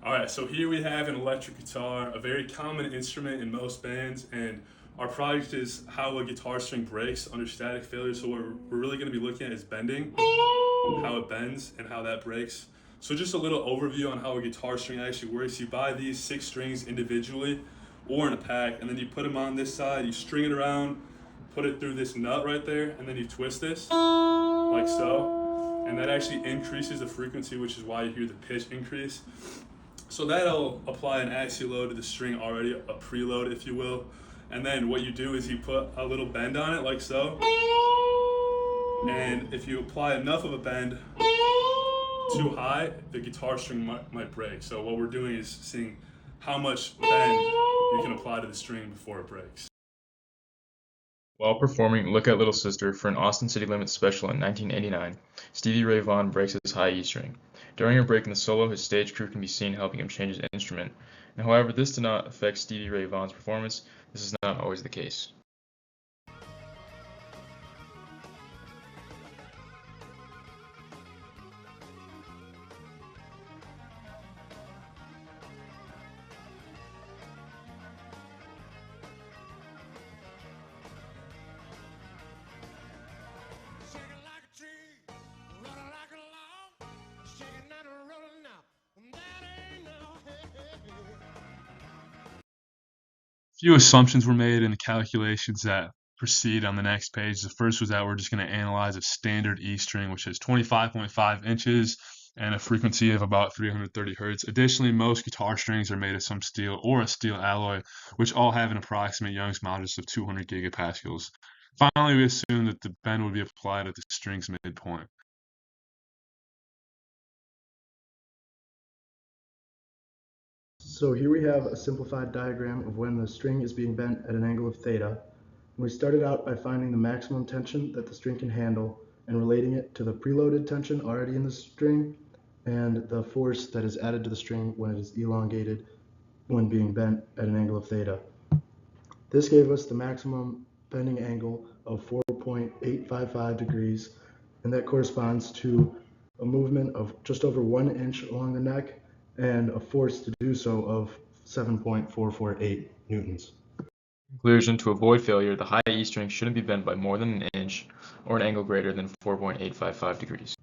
Alright, so here we have an electric guitar, a very common instrument in most bands, and our project is how a guitar string breaks under static failure. So what we're really going to be looking at is bending, how it bends, and how that breaks. So just a little overview on how a guitar string actually works. You buy these 6 strings individually or in a pack, and then you put them on this side, you string it around, put it through this nut right there, and then you twist this, like so. And that actually increases the frequency, which is why you hear the pitch increase. So that'll apply an axial load to the string already, a preload if you will. And then what you do is you put a little bend on it like so. And if you apply enough of a bend too high, the guitar string might break. So what we're doing is seeing how much bend you can apply to the string before it breaks. While performing Look at Little Sister for an Austin City Limits special in 1989, Stevie Ray Vaughan breaks his high E string. During a break in the solo, his stage crew can be seen helping him change his instrument. And however this did not affect Stevie Ray Vaughan's performance, this is not always the case. Shaking like a tree, rolling like a log, shaking and rolling now. That ain't no Few assumptions were made in the calculations that proceed on the next page. The first was that we're just going to analyze a standard E string, which is 25.5 inches and a frequency of about 330 hertz. Additionally, most guitar strings are made of some steel or a steel alloy, which all have an approximate Young's modulus of 200 gigapascals. Finally, we assume that the bend would be applied at the string's midpoint. So here we have a simplified diagram of when the string is being bent at an angle of theta. We started out by finding the maximum tension that the string can handle and relating it to the preloaded tension already in the string and the force that is added to the string when it is elongated when being bent at an angle of theta. This gave us the maximum bending angle of 4.855 degrees, and that corresponds to a movement of just over 1 inch along the neck and a force to do so of 7.448 newtons. Conclusion: to avoid failure, the high E string shouldn't be bent by more than an inch or an angle greater than 4.855 degrees.